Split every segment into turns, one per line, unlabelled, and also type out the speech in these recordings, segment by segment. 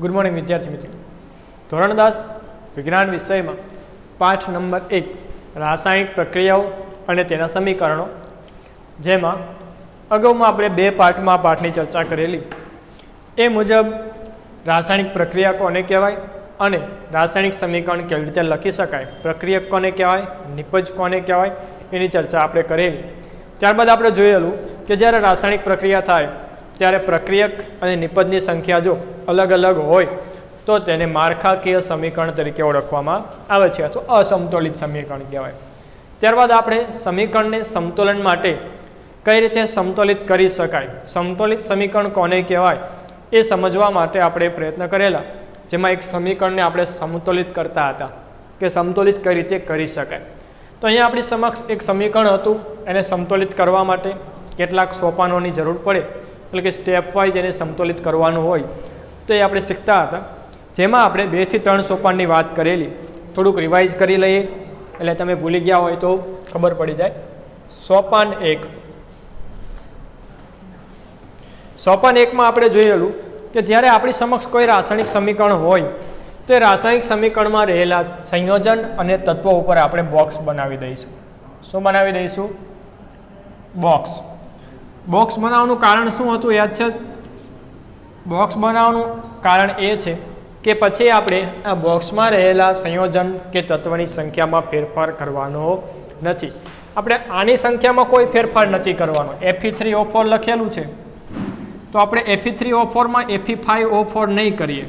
Good morning વિદ્યાર્થી મિત્રો. ધોરણ 10 વિજ્ઞાન વિષયમાં પાઠ નંબર 1 રાસાયણિક પ્રક્રિયાઓ અને તેના સમીકરણો, જેમાં અગાઉમાં આપણે બે પાઠમાં પાઠની ચર્ચા કરેલી. એ મુજબ રાસાયણિક પ્રક્રિયા કોને કહેવાય અને રાસાયણિક સમીકરણ કેવી રીતે લખી શકાય, પ્રક્રિયક કોને કહેવાય, નિપજ કોને કહેવાય, એની ચર્ચા આપણે કરેલી. ત્યારબાદ આપણે જોયેલું કે જ્યારે રાસાયણિક પ્રક્રિયા થાય ત્યારે પ્રક્રિયક અને નિપજની સંખ્યા જો અલગ અલગ હોય તો તેને માળખાકીય સમીકરણ તરીકે ઓળખવામાં આવે છે અથવા અસમતોલિત સમીકરણ કહેવાય. ત્યારબાદ આપણે સમીકરણને સમતોલન માટે કઈ રીતે સમતોલિત કરી શકાય, સમતોલિત સમીકરણ કોને કહેવાય એ સમજવા માટે આપણે પ્રયત્ન કરેલા, જેમાં એક સમીકરણને આપણે સમતોલિત કરતા હતા કે સમતોલિત કઈ રીતે કરી શકાય. તો અહીંયા આપણી સમક્ષ એક સમીકરણ હતું, એને સમતોલિત કરવા માટે કેટલાક સોપાનોની જરૂર પડે, એટલે કે સ્ટેપ વાઇઝ એને સમતોલિત કરવાનું હોય તો એ આપણે શીખતા હતા, જેમાં આપણે 2 થી 3 સોપાનની વાત કરેલી. થોડુંક રિવાઇઝ કરી લઈએ એટલે તમે ભૂલી ગયા હોય તો ખબર પડી જાય. સોપાન 1. સોપાન 1માં આપણે જોયેલું કે જ્યારે આપણી સમક્ષ કોઈ રાસાયણિક સમીકરણ હોય તો એ રાસાયણિક સમીકરણમાં રહેલા સંયોજન અને તત્વો ઉપર આપણે બોક્સ બનાવી દઈશું. શું બનાવી દઈશું? બોક્સ. બોક્સ બનાવવાનું કારણ શું હતું યાદ છે? બોક્સ બનાવવાનું કારણ એ છે કે પછી આપણે આ બોક્સમાં રહેલા સંયોજન કે તત્વની સંખ્યામાં ફેરફાર કરવાનો નથી. આપણે આની સંખ્યામાં કોઈ ફેરફાર નથી કરવાનો. Fe3O4 લખેલું છે તો આપણે Fe3O4માં Fe5O4 નહીં કરીએ.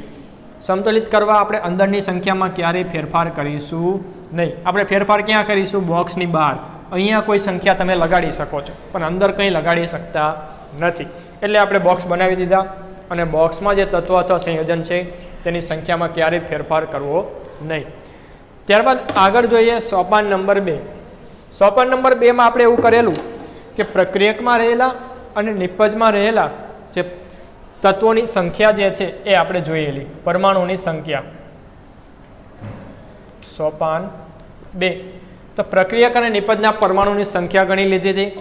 સમતોલિત કરવા આપણે અંદરની સંખ્યામાં ક્યારેય ફેરફાર કરીશું નહીં. આપણે ફેરફાર ક્યાં કરીશું? બોક્સની બહાર. અહીંયા કોઈ સંખ્યા તમે લગાડી શકો છો પણ અંદર કંઈ લગાડી શકતા નથી. એટલે આપણે બોક્સ બનાવી દીધા અને બોક્સમાં જે તત્વ અથવા સંયોજન છે તેની સંખ્યામાં ક્યારેય ફેરફાર કરવો નહીં. ત્યારબાદ આગળ જોઈએ સોપાન નંબર 2. સોપાન નંબર 2માં આપણે એવું કરેલું કે પ્રક્રિયકમાં રહેલા અને નિપજમાં રહેલા જે તત્વોની સંખ્યા જે છે એ આપણે જોયેલી, પરમાણુની સંખ્યા. સોપાન 2. તો પ્રક્રિયક અને નિપજના પરમાણુની સંખ્યા ગણી લીધી હતી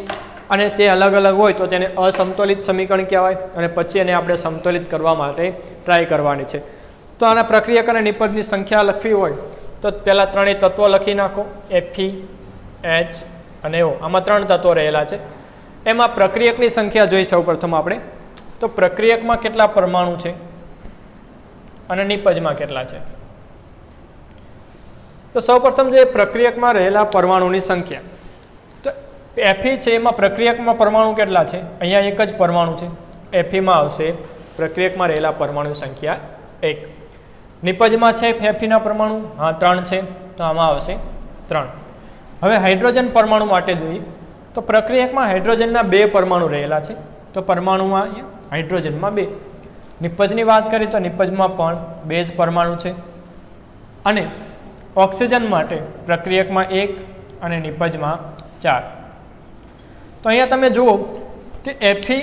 અને તે અલગ અલગ હોય તો તેને અસમતોલિત સમીકરણ કહેવાય અને પછી એને આપણે સમતોલિત કરવા માટે ટ્રાય કરવાની છે. તો આના પ્રક્રિયક અને નિપજની સંખ્યા લખવી હોય તો પહેલાં ત્રણેય તત્વો લખી નાખો, Fe, H અને O. આમાં 3 તત્વો રહેલા છે. એમાં પ્રક્રિયકની સંખ્યા જોઈ સૌ પ્રથમ આપણે. તો પ્રક્રિયકમાં કેટલા પરમાણુ છે અને નિપજમાં કેટલા છે? તો સૌપ્રથમ જે પ્રક્રિયકમાં રહેલા પરમાણુની સંખ્યા, તો Fe છે એમાં પ્રક્રિયકમાં પરમાણુ કેટલા છે? અહીંયા એક જ પરમાણુ છે. Feમાં આવશે પ્રક્રિયકમાં રહેલા પરમાણુની સંખ્યા 1. નિપજમાં છે Feના પરમાણુ, હા 3 છે, તો આમાં આવશે 3. હવે હાઇડ્રોજન પરમાણુ માટે જોઈએ તો પ્રક્રિયકમાં હાઇડ્રોજનના 2 પરમાણુ રહેલા છે, તો પરમાણુમાં હાઇડ્રોજનમાં 2. નિપજની વાત કરીએ તો નિપજમાં પણ 2 જ પરમાણુ છે. અને ઓક્સિજન માટે પ્રક્રિયકમાં 1 અને નિપજમાં 4. તો અહીંયા તમે જુઓ કે Fe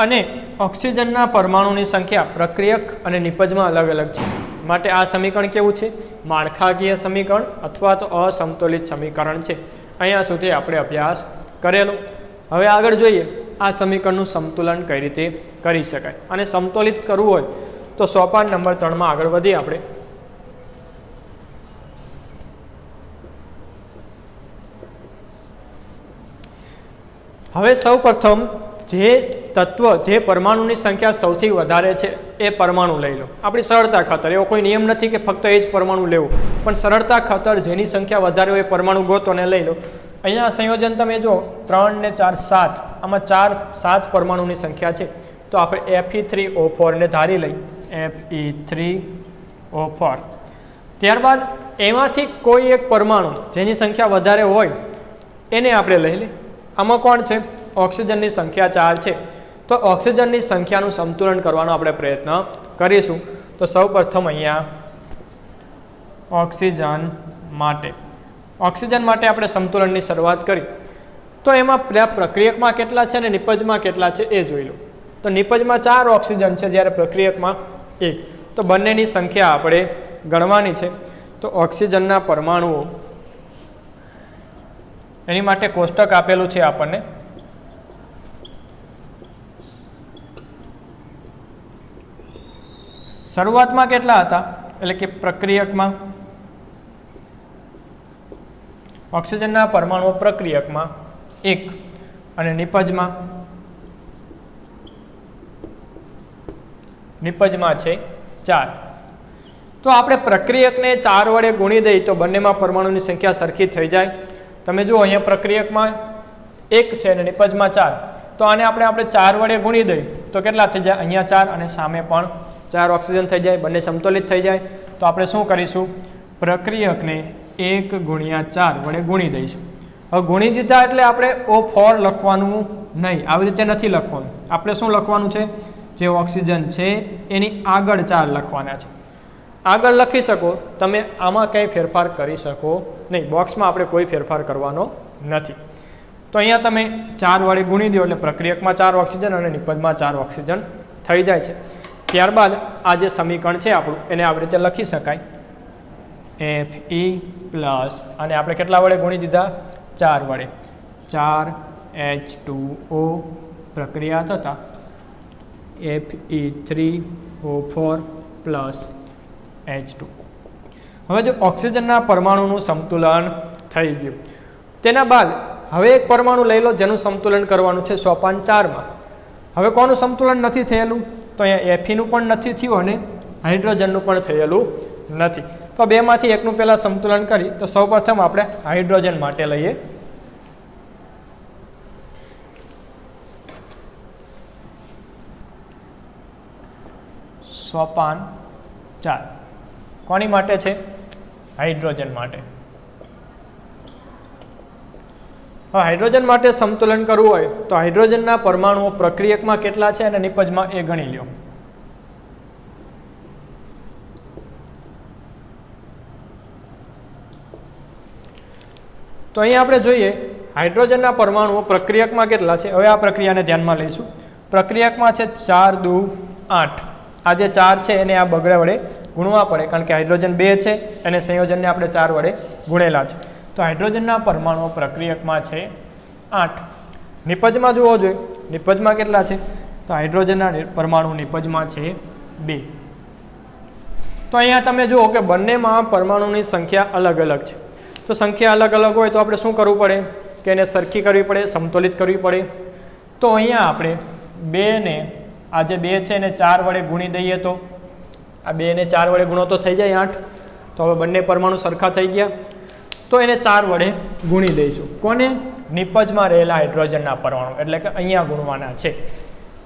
અને ઓક્સિજનના પરમાણુની સંખ્યા પ્રક્રિયક અને નિપજમાં અલગ અલગ છે. માટે આ સમીકરણ કેવું છે? માળખાકીય સમીકરણ અથવા તો અસમતોલિત સમીકરણ છે. અહીંયા સુધી આપણે અભ્યાસ કરેલો. હવે આગળ જોઈએ આ સમીકરણનું સમતુલન કઈ રીતે કરી શકાય અને સમતોલિત કરવું હોય તો સોપાન નંબર 3માં આગળ વધીએ આપણે. હવે સૌ પ્રથમ જે તત્વ, જે પરમાણુની સંખ્યા સૌથી વધારે છે એ પરમાણુ લઈ લો. આપણી સરળતા ખાતર, એવો કોઈ નિયમ નથી કે ફક્ત એ જ પરમાણુ લેવું, પણ સરળતા ખાતર જેની સંખ્યા વધારે હોય એ પરમાણુ ગોતો અને લઈ લો. અહીંયા સંયોજન તમે જો 3 ને 4 7, આમાં 7 પરમાણુની સંખ્યા છે તો આપણે Fe3O4 ને ધારી લઈ, Fe3O4. ત્યારબાદ એમાંથી કોઈ એક પરમાણુ જેની સંખ્યા વધારે હોય એને આપણે લઈ લઈએ. આમાં કોણ છે? ઓક્સિજનની સંખ્યા 4 છે, તો ઓક્સિજનની સંખ્યાનું સંતુલન કરવાનો આપણે પ્રયત્ન કરીશું. તો સૌ પ્રથમ અહીંયા ઓક્સિજન માટે આપણે સંતુલનની શરૂઆત કરી. તો એમાં પ્રક્રિયકમાં કેટલા છે અને નિપજમાં કેટલા છે એ જોઈ લો. તો નિપજમાં 4 ઓક્સિજન છે જ્યારે પ્રક્રિયકમાં 1. તો બંનેની સંખ્યા આપણે ગણવાની છે. તો ઓક્સિજનના પરમાણુઓ, એની માટે કોષ્ટક આપેલું છે આપણને. શરૂઆતમાં કેટલા હતા એટલે કે પ્રક્રિયકમાં ઓક્સિજનના પરમાણુઓ પ્રક્રિયકમાં 1 અને નિપજમાં છે 4. તો આપણે પ્રક્રિયકને 4 વડે ગુણી દઈએ તો બંનેમાં પરમાણુની સંખ્યા સરખી થઈ જાય. તમે જુઓ અહીંયા પ્રક્રિયકમાં 1 છે અને નિપજમાં 4. તો આને આપણે 4 વડે ગુણી દઈએ તો કેટલા થઈ જાય? અહીંયા 4 અને સામે પણ 4 ઓક્સિજન થઈ જાય, બંને સમતોલિત થઈ જાય. તો આપણે શું કરીશું? પ્રક્રિયકને 1 ગુણ્યા 4 વડે ગુણી દઈશું. હવે ગુણી દીધા એટલે આપણે O4 લખવાનું નહીં, આવી રીતે નથી લખવાનું. આપણે શું લખવાનું છે? જે ઓક્સિજન છે એની આગળ 4 લખવાના છે. આગળ લખી શકો તમે, આમાં કંઈ ફેરફાર કરી શકો નહીં. બોક્સમાં આપણે કોઈ ફેરફાર કરવાનો નથી. તો અહીંયા તમે 4 વડે ગુણી દો એટલે પ્રક્રિયકમાં 4 ઓક્સિજન અને નિપજમાં 4 ઓક્સિજન થઈ જાય છે. ત્યારબાદ આ જે સમીકરણ છે આપણું એને આવી રીતે લખી શકાય Fe પ્લસ અને આપણે કેટલા વડે ગુણી દીધા? 4 વડે. 4H2O પ્રક્રિયા થતાં Fe3O4 પ્લસ H2. હવે જો ઓક્સિજનના પરમાણુનું સંતુલન થઈ ગયું, તેના બાદ હવે એક પરમાણુ લઈ લો જેનું સંતુલન કરવાનું છે સોપાન 4માં. હવે કોનું સંતુલન નથી થયેલું? તો અહીંયા Feનું પણ નથી થયું અને હાઇડ્રોજનનું પણ થયેલું નથી. તો બેમાંથી એકનું પહેલાં સંતુલન કરી તો સૌપ્રથમ આપણે હાઇડ્રોજન માટે લઈએ. સોપાન 4 કોની માટે છે? હાઇડ્રોજન માટે. હવે હાઇડ્રોજન માટે સંતુલન કરવું હોય તો હાઇડ્રોજનના પરમાણુઓ પ્રક્રિયકમાં કેટલા છે અને નિપજમાં એ ગણી લો. તો અહીંયા આપણે જોઈએ હાઇડ્રોજનના પરમાણુઓ પ્રક્રિયકમાં કેટલા છે. હવે આ પ્રક્રિયાને ધ્યાનમાં લઈશું. પ્રક્રિયકમાં છે 4 દુ 8. આ જે 4 છે એને આ બગડે વડે ગુણવા પડે કારણ કે હાઇડ્રોજન 2 છે અને સંયોજનને આપણે 4 વડે ગુણેલા છે. તો હાઇડ્રોજનના પરમાણુઓ પ્રક્રિયકમાં છે 8. નિપજમાં જોવો જોઈએ, નિપજમાં કેટલા છે? તો હાઇડ્રોજનના પરમાણુ નિપજમાં છે 2. તો અહીંયા તમે જુઓ કે બંનેમાં પરમાણુની સંખ્યા અલગ અલગ છે. તો સંખ્યા અલગ અલગ હોય તો આપણે શું કરવું પડે? કે એને સરખી કરવી પડે, સમતોલિત કરવી પડે. તો અહીંયા આપણે 2 ને આ જે 2 છે એને 4 વડે ગુણી દઈએ તો આ 2 ને 4 વડે ગુણો તો થઈ જાય 8. તો હવે બંને પરમાણુ સરખા થઈ ગયા. તો એને 4 વડે ગુણી દઈશું. કોને? નિપજમાં રહેલા હાઇડ્રોજનના પરમાણુ, એટલે કે અહીંયા ગુણવાના છે.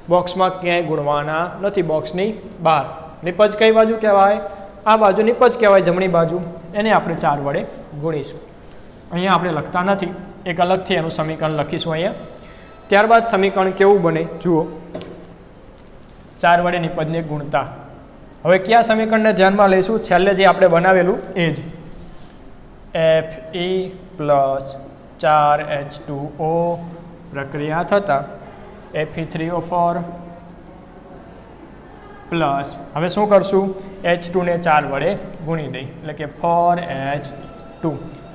બોક્સમાં ક્યાંય ગુણવાના નથી, બોક્સની બહાર. નિપજ કઈ બાજુ કહેવાય? આ બાજુ નિપજ કહેવાય, જમણી બાજુ. એને આપણે 4 વડે ગુણીશું. અહીંયા આપણે લખતા નથી, એક અલગથી એનું સમીકરણ લખીશું અહીંયા. ત્યારબાદ સમીકરણ કેવું બને જુઓ. 4 વડે નિપજને ગુણતા. હવે કયા સમીકરણને ધ્યાનમાં લઈશું? છેલ્લે જે આપણે બનાવેલું એ જ. Fe પ્લસ 4H2O પ્રક્રિયા થતાં Fe3O4 પ્લસ હવે શું કરશું? H2 ને 4 વડે ગુણી દઈ એટલે કે 4H2.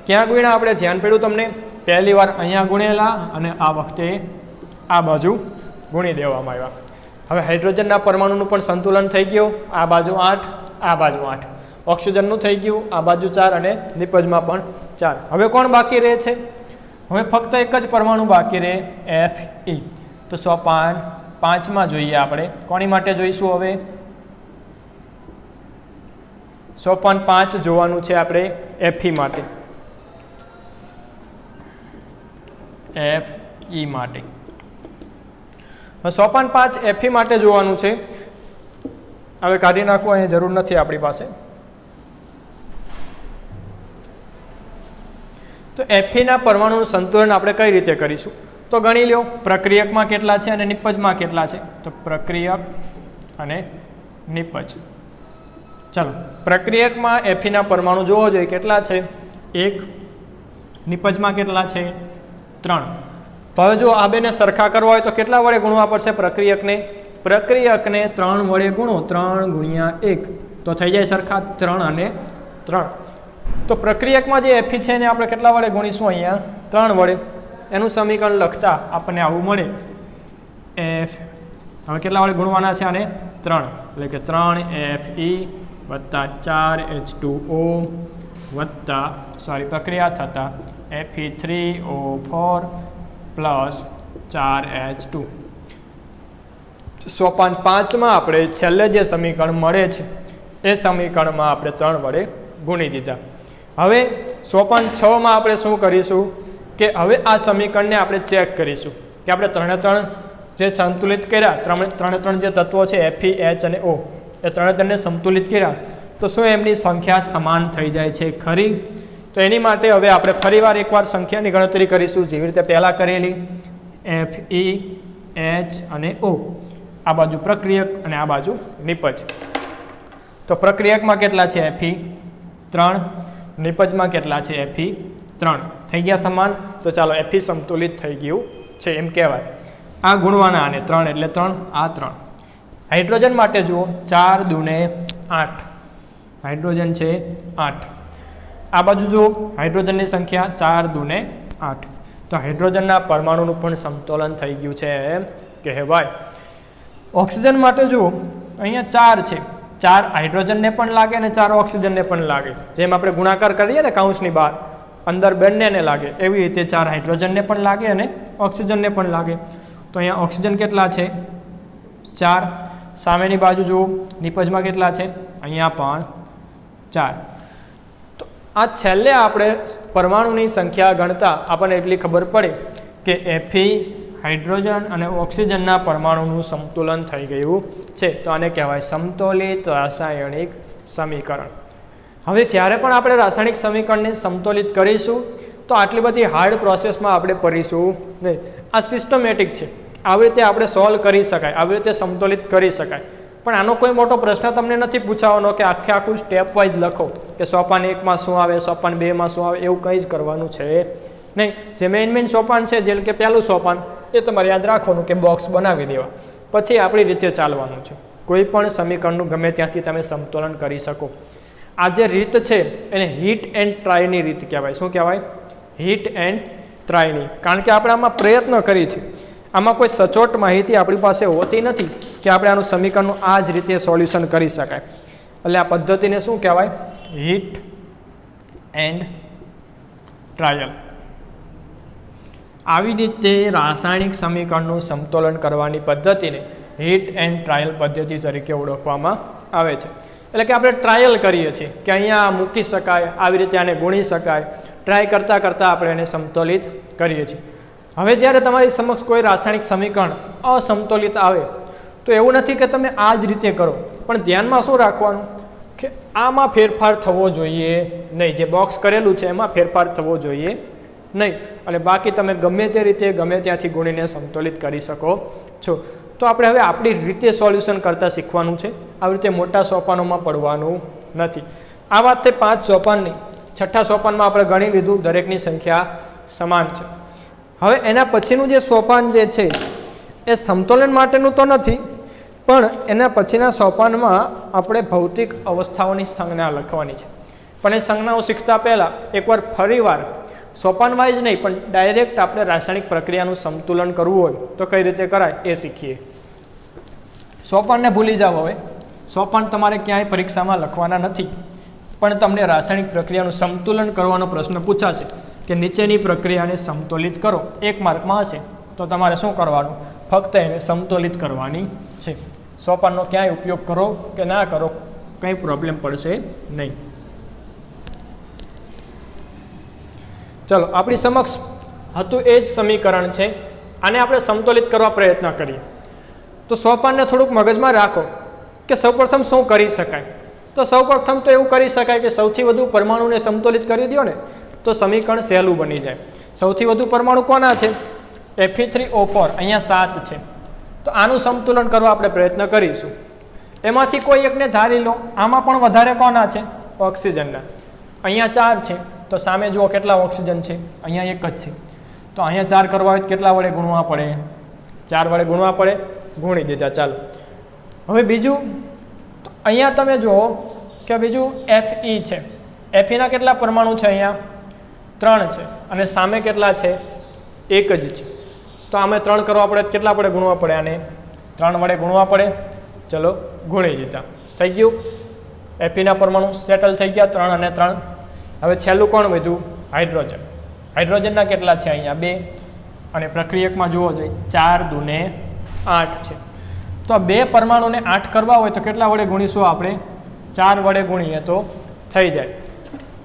ક્યાં ગુણ્યા આપણે? ધ્યાન પડ્યું તમને? પહેલી વાર અહીંયા ગુણેલા અને આ વખતે આ બાજુ ગુણી દેવામાં આવ્યા. હવે હાઇડ્રોજનના પરમાણુનું પણ સંતુલન થઈ ગયું. આ બાજુ 8, આ બાજુ 8. ઓક્સિજનનું થઈ ગયું, આ બાજુ 4 અને નિપજમાં પણ 4. હવે કોણ બાકી રહે છે? હવે ફક્ત એક જ પરમાણુ બાકી રહે, Fe. તો સોપાન 5માં જોઈએ આપણે. કોની માટે જોઈશું? હવે સોપાન 5 જોવાનું છે આપણે Fe માટે. Fe માટે સોપાન 5 Fe માટે જોવાનું છે. હવે કાઢી નાખવું, અહીંયા જરૂર નથી આપણી પાસે. તો Feના પરમાણુનું સંતુલન આપણે કઈ રીતે કરીશું? તો ગણી લો પ્રક્રિયકમાં કેટલા છે અને નિપજમાં કેટલા છે. તો પ્રક્રિયક અને નિપજ. ચલો, પ્રક્રિયકમાં Feના પરમાણુ જોવો જોઈએ કેટલા છે? 1. નિપજમાં કેટલા છે? 3. હવે જો આ બેને સરખા કરવા હોય તો કેટલા વડે ગુણવા પડશે પ્રક્રિયકને? પ્રક્રિયકને 3 વડે ગુણો. 3 ગુણ્યા 1 તો થઈ જાય સરખા 3 અને 3. તો પ્રક્રિયકમાં જે Fe છે એને આપણે કેટલા વડે ગુણીશું? અહીંયા 3 વડે. એનું સમીકરણ લખતા આપણને આવું મળે. હવે કેટલા વડે ગુણવાના છે? આને 3 એટલે કે 3Fe વત્તા 4H2O વત્તા પ્રક્રિયા થતાં Fe3O4 પ્લસ 4H2. સોપાન 5માં આપણે છેલ્લે જે સમીકરણ મળે છે એ સમીકરણમાં આપણે 3 વડે ગુણી દીધા. હવે સોપાન 6માં આપણે શું કરીશું કે હવે આ સમીકરણને આપણે ચેક કરીશું કે આપણે 3 જે સંતુલિત કર્યા, 3 જે તત્વો છે Fe, H અને O, એ 3ને સંતુલિત કર્યા તો શું એમની સંખ્યા સમાન થઈ જાય છે ખરી? તો એની માટે હવે આપણે ફરીવાર એકવાર સંખ્યાની ગણતરી કરીશું જેવી રીતે પહેલાં કરેલી. Fe, H અને O, આ બાજુ પ્રક્રિયક અને આ બાજુ નિપજ. તો પ્રક્રિયકમાં કેટલા છે Fe? 3. નિપજમાં કેટલા છે Fe? 3. થઈ ગયા સમાન. તો ચાલો Fe સંતુલિત થઈ ગયું છે એમ કહેવાય. આ ગુણવાના આને 3 એટલે 3, આ 3. હાઇડ્રોજન માટે જુઓ 4 દુને 8, હાઇડ્રોજન છે 8. આ બાજુ જુઓ હાઇડ્રોજનની સંખ્યા 4 દુને 8. તો હાઇડ્રોજનના પરમાણુનું પણ સમતોલન થઈ ગયું છે એમ કહેવાય. ઓક્સિજન માટે જુઓ અહીંયા 4 છે, 4 હાઇડ્રોજનને પણ લાગે અને 4 ઓક્સિજનને પણ લાગે. જેમ આપણે ગુણાકાર કરીએ ને કૌંસની બહાર અંદર બંનેને લાગે એવી રીતે 4 હાઇડ્રોજનને પણ લાગે અને ઓક્સિજનને પણ લાગે. તો અહીંયા ઓક્સિજન કેટલા છે? 4. સામેની બાજુ જુઓ નિપજમાં કેટલા છે? અહીંયા પણ 4. તો આ છેલ્લે આપણે પરમાણુની સંખ્યા ગણતા આપણને એટલી ખબર પડે કે Fe, હાઇડ્રોજન અને ઓક્સિજનના પરમાણુનું સંતુલન થઈ ગયું છે. તો આને કહેવાય સમતોલિત રાસાયણિક સમીકરણ. હવે જ્યારે પણ આપણે રાસાયણિક સમીકરણને સમતોલિત કરીશું તો આટલી બધી હાર્ડ પ્રોસેસમાં આપણે પડીશું નહીં. આ સિસ્ટમેટિક છે, આવી રીતે આપણે સોલ્વ કરી શકાય, આવી રીતે સમતોલિત કરી શકાય. પણ આનો કોઈ મોટો પ્રશ્ન તમને નથી પૂછાવાનો કે આખું સ્ટેપ વાઇઝ લખો કે સોપાન 1માં શું આવે, સોપાન 2માં શું આવે, એવું કંઈ જ કરવાનું છે નહીં. જે મેઇન સોપાન છે જેમ કે પહેલું સોપાન એ તમારે યાદ રાખવાનું કે બોક્સ બનાવી દેવા, પછી આપણી રીતે ચાલવાનું છે. કોઈ પણ સમીકરણનું ગમે ત્યાંથી તમે સમતોલન કરી શકો. આ જે રીત છે એને હિટ એન્ડ ટ્રાયની રીત કહેવાય. શું કહેવાય? હિટ એન્ડ ટ્રાયની. કારણ કે આપણે આમાં પ્રયત્ન કરી છે, આમાં કોઈ સચોટ માહિતી આપણી પાસે હોતી નથી કે આપણે આનું સમીકરણનું આ જ રીતે સોલ્યુશન કરી શકાય. એટલે આ પદ્ધતિને શું કહેવાય? Hit and trial. આવી રીતે રાસાયણિક સમીકરણનું સમતોલન કરવાની પદ્ધતિને હિટ એન્ડ ટ્રાયલ પદ્ધતિ તરીકે ઓળખવામાં આવે છે. એટલે કે આપણે ટ્રાયલ કરીએ છીએ કે અહીંયા મૂકી શકાય, આવી રીતે આને ગુણી શકાય. ટ્રાય કરતાં કરતાં આપણે એને સમતોલિત કરીએ છીએ. હવે જ્યારે તમારી સમક્ષ કોઈ રાસાયણિક સમીકરણ અસમતોલિત આવે તો એવું નથી કે તમે આ જ રીતે કરો, પણ ધ્યાનમાં શું રાખવાનું કે આમાં ફેરફાર થવો જોઈએ નહીં. જે બોક્સ કરેલું છે એમાં ફેરફાર થવો જોઈએ નહીં. અને બાકી તમે ગમે તે રીતે ગમે ત્યાંથી ગુણીને સમતોલિત કરી શકો છો. તો આપણે હવે આપણી રીતે સોલ્યુશન કરતાં શીખવાનું છે. આવી રીતે મોટા સોપાનોમાં પડવાનું નથી. આ વાત તે 5 સોપાનની. 6થા સોપાનમાં આપણે ગણી લીધું, દરેકની સંખ્યા સમાન છે. હવે એના પછીનું જે સોપાન જે છે એ સમતોલન માટેનું તો નથી, પણ એના પછીના સોપાનમાં આપણે ભૌતિક અવસ્થાઓની સંજ્ઞા લખવાની છે. પણ એ સંજ્ઞાઓ શીખતા પહેલાં એકવાર ફરીવાર સોપાન વાઇઝ નહીં પણ ડાયરેક્ટ આપણે રાસાયણિક પ્રક્રિયાનું સંતુલન કરવું હોય તો કઈ રીતે કરાય એ શીખીએ. સોપાનને ભૂલી જાઓ. હવે સોપાન તમારે ક્યાંય પરીક્ષામાં લખવાના નથી, પણ તમને રાસાયણિક પ્રક્રિયાનું સંતુલન કરવાનો પ્રશ્ન પૂછાશે કે નીચેની પ્રક્રિયાને સમતોલિત કરો. 1 માર્કમાં હશે તો તમારે શું કરવાનું? ફક્ત એને સમતોલિત કરવાની છે. સોપાનનો ક્યાંય ઉપયોગ કરો કે ના કરો કંઈ પ્રોબ્લેમ પડશે નહીં. ચલો, આપણી સમક્ષ હતું એ જ સમીકરણ છે. આને આપણે સમતોલિત કરવા પ્રયત્ન કરીએ. તો સોપાનને થોડુંક મગજમાં રાખો કે સૌપ્રથમ શું કરી શકાય. તો સૌપ્રથમ તો એવું કરી શકાય કે સૌથી વધુ પરમાણુને સમતોલિત કરી દો ને તો સમીકરણ સહેલું બની જાય. સૌથી વધુ પરમાણુ કોના છે? Fe3O4, અહીંયા 7 છે. તો આનું સંતુલન કરવા આપણે પ્રયત્ન કરીશું. એમાંથી કોઈ એકને ધારી લો. આમાં પણ વધારે કોના છે? ઓક્સિજનના. અહીંયા 4 છે, તો સામે જુઓ કેટલા ઓક્સિજન છે? અહીંયા 1 જ છે. તો અહીંયા 4 કરવા હોય તો કેટલા વડે ગુણવા પડે? 4 વડે ગુણવા પડે. ગુણી દીધા. ચાલો, હવે બીજું અહીંયા તમે જુઓ કે બીજું Fe છે. Feના કેટલા પરમાણુ છે? અહીંયા 3 છે અને સામે કેટલા છે? 1 જ છે. તો આમે 3 કરવા પડે કેટલા વડે ગુણવા પડે? આને 3 વડે ગુણવા પડે. ચલો ગુણી દીધા. થઈ ગયું. એફીના પરમાણુ સેટલ થઈ ગયા 3 અને 3. હવે છેલ્લું કોણ વધ્યું? હાઇડ્રોજન. હાઇડ્રોજનના કેટલા છે? અહીંયા 2 અને પ્રક્રિયકમાં જુઓ જોઈએ 4 દુને 8 છે. તો આ 2 પરમાણુને 8 કરવા હોય તો કેટલા વડે ગુણીશું આપણે? 4 વડે ગુણીએ તો થઈ જાય.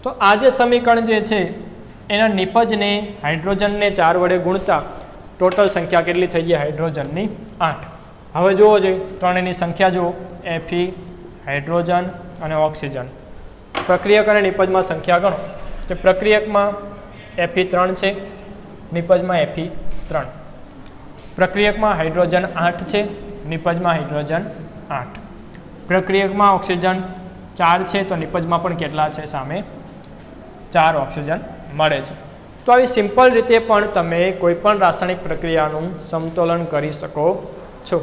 તો આ જે સમીકરણ જે છે એના નિપજને હાઇડ્રોજનને 4 વડે ગુણતા ટોટલ સંખ્યા કેટલી થઈ ગઈ હાઇડ્રોજનની? 8. હવે જુઓ જોઈએ ત્રણેયની સંખ્યા જુઓ, Fe, હાઇડ્રોજન અને ઓક્સિજન. પ્રક્રિયક અને નિપજમાં સંખ્યા ગણો તો પ્રક્રિયકમાં Fe 3 છે, નિપજમાં Fe 3. પ્રક્રિયકમાં હાઇડ્રોજન 8 છે, નિપજમાં હાઇડ્રોજન 8. પ્રક્રિયકમાં ઓક્સિજન 4 છે તો નિપજમાં પણ કેટલા છે? સામે 4 ઓક્સિજન મળે છે. તો આવી સિમ્પલ રીતે પણ તમે કોઈ પણ રાસાયણિક પ્રક્રિયાનું સમતોલન કરી શકો છો.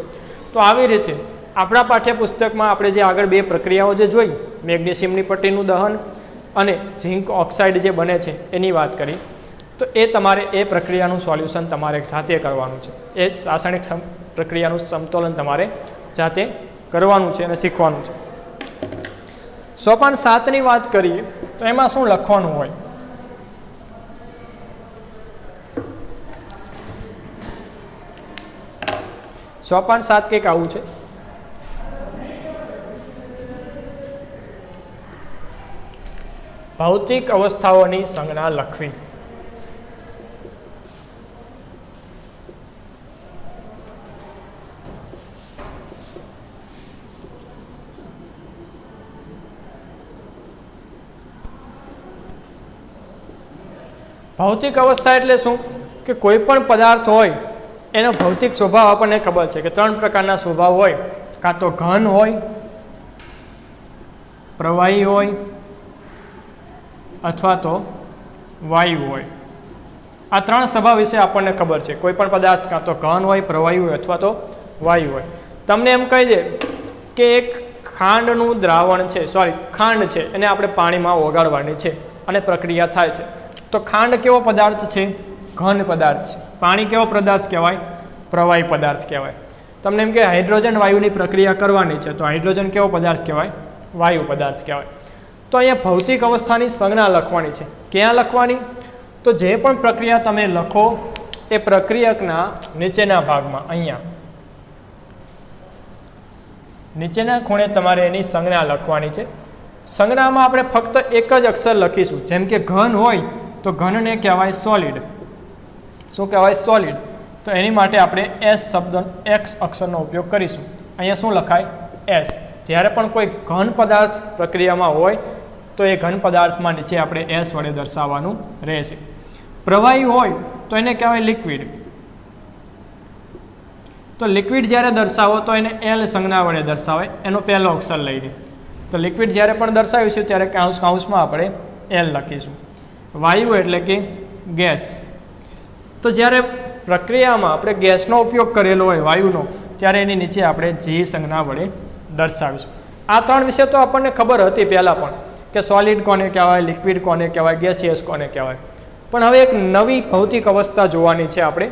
તો આવી રીતે આપણા પાઠ્યપુસ્તકમાં આપણે જે આગળ 2 પ્રક્રિયાઓ જે જોઈ, મેગ્નેશિયમની પટ્ટીનું દહન અને ઝિંક ઓક્સાઇડ જે બને છે એની વાત કરી, તો એ તમારે એ પ્રક્રિયાનું સોલ્યુશન તમારે જાતે કરવાનું છે. એ રાસાયણિક પ્રક્રિયાનું સમતોલન તમારે જાતે કરવાનું છે અને શીખવાનું છે. સોપાન 7ની વાત કરીએ તો એમાં શું લખવાનું હોય? સોપાન 7 કંઈક આવું છે. ભૌતિક અવસ્થાઓની સંજ્ઞા લખવી. ભૌતિક અવસ્થા એટલે શું? કે કોઈ પણ પદાર્થ હોય એનો ભૌતિક સ્વભાવ આપણને ખબર છે કે 3 પ્રકારના સ્વભાવ હોય, કાં તો ઘન હોય, પ્રવાહી હોય અથવા તો વાયુ હોય. આ 3 સ્વભાવ વિશે આપણને ખબર છે. કોઈ પણ પદાર્થ કાં તો ઘન હોય, પ્રવાહી હોય અથવા તો વાયુ હોય. તમને એમ કહી દે કે એક ખાંડનું દ્રાવણ છે, ખાંડ છે, એને આપણે પાણીમાં ઓગાળવાની છે અને પ્રક્રિયા થાય છે. તો ખાંડ કેવો પદાર્થ છે? ઘન પદાર્થ છે. પાણી કેવો પદાર્થ કહેવાય? પ્રવાહી પદાર્થ કહેવાય. તમને એમ કે હાઇડ્રોજન વાયુની પ્રક્રિયા કરવાની છે તો હાઇડ્રોજન કેવો પદાર્થ કહેવાય? વાયુ પદાર્થ કહેવાય. તો અહીંયા ભૌતિક અવસ્થાની સંજ્ઞા લખવાની છે. ક્યાં લખવાની? તો જે પણ પ્રક્રિયા તમે લખો એ પ્રક્રિયકના નીચેના ભાગમાં અહીંયા નીચેના ખૂણે તમારે એની સંજ્ઞા લખવાની છે. સંજ્ઞામાં આપણે ફક્ત એક જ અક્ષર લખીશું. જેમ કે ઘન હોય તો ઘનને કહેવાય સોલિડ. શું કહેવાય? સોલિડ. તો એની માટે આપણે એસ શબ્દ એક્સ અક્ષરનો ઉપયોગ કરીશું. અહીંયા શું લખાય? એસ. જ્યારે પણ કોઈ ઘન પદાર્થ પ્રક્રિયામાં હોય તો એ ઘન પદાર્થમાં નીચે આપણે એસ વડે દર્શાવવાનું રહેશે. પ્રવાહી હોય તો એને કહેવાય લિક્વિડ. તો લિક્વિડ જ્યારે દર્શાવો તો એને એલ સંજ્ઞા વડે દર્શાવાય. એનો પહેલો અક્ષર લઈને તો લિક્વિડ જ્યારે પણ દર્શાવીશું ત્યારે કાઉન્સમાં આપણે એલ લખીશું. વાયુ એટલે કે ગેસ. તો જ્યારે પ્રક્રિયામાં આપણે ગેસનો ઉપયોગ કરેલો હોય વાયુનો ત્યારે એની નીચે આપણે જી સંજ્ઞા વડે દર્શાવીશું. આ 3 વિશે તો આપણને ખબર હતી પહેલાં પણ કે સોલિડ કોને કહેવાય, લિક્વિડ કોને કહેવાય, ગેસિયસ કોને કહેવાય. પણ હવે એક નવી ભૌતિક અવસ્થા જોવાની છે આપણે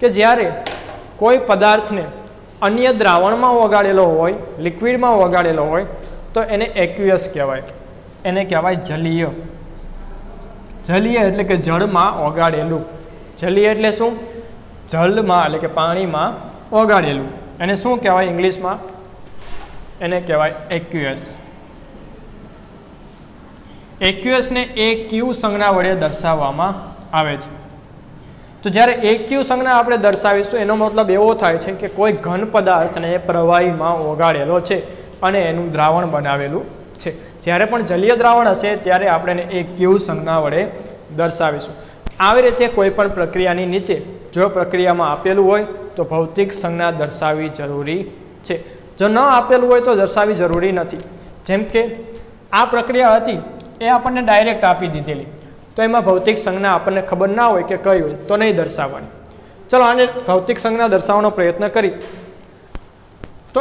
કે જ્યારે કોઈ પદાર્થને અન્ય દ્રાવણમાં ઓગાળેલો હોય, લિક્વિડમાં ઓગાળેલો હોય તો એને એક્યુઅસ કહેવાય. એને કહેવાય જલીય. જલીય એટલે કે જળમાં ઓગાળેલું. જલીય એટલે શું? જળમાં એટલે કે પાણીમાં ઓગાળેલું. એને શું કહેવાય ઇંગ્લિશમાં? એને કહેવાય એક્યુઅસ. એક્યુઅસને AQ સંજ્ઞા વડે દર્શાવવામાં આવે છે. તો જ્યારે AQ સંજ્ઞા આપણે દર્શાવીશું એનો મતલબ એવો થાય છે કે કોઈ ઘન પદાર્થને પ્રવાહીમાં ઓગાળેલો છે અને એનું દ્રાવણ બનાવેલું છે. જ્યારે પણ જલીય દ્રાવણ હશે ત્યારે આપણે AQ સંજ્ઞા વડે દર્શાવીશું. આવી રીતે કોઈ પણ પ્રક્રિયાની નીચે જો પ્રક્રિયામાં આપેલું હોય તો ભૌતિક સંજ્ઞા દર્શાવવી જરૂરી છે. જો ન આપેલું હોય તો દર્શાવવી જરૂરી નથી. જેમ કે આ પ્રક્રિયા હતી એ આપણને ડાયરેક્ટ આપી દીધેલી તો એમાં ભૌતિક સંજ્ઞા આપણને ખબર ના હોય કે કઈ હોય તો નહીં દર્શાવવાની. ચલો આને ભૌતિક સંજ્ઞા દર્શાવવાનો પ્રયત્ન કરી. તો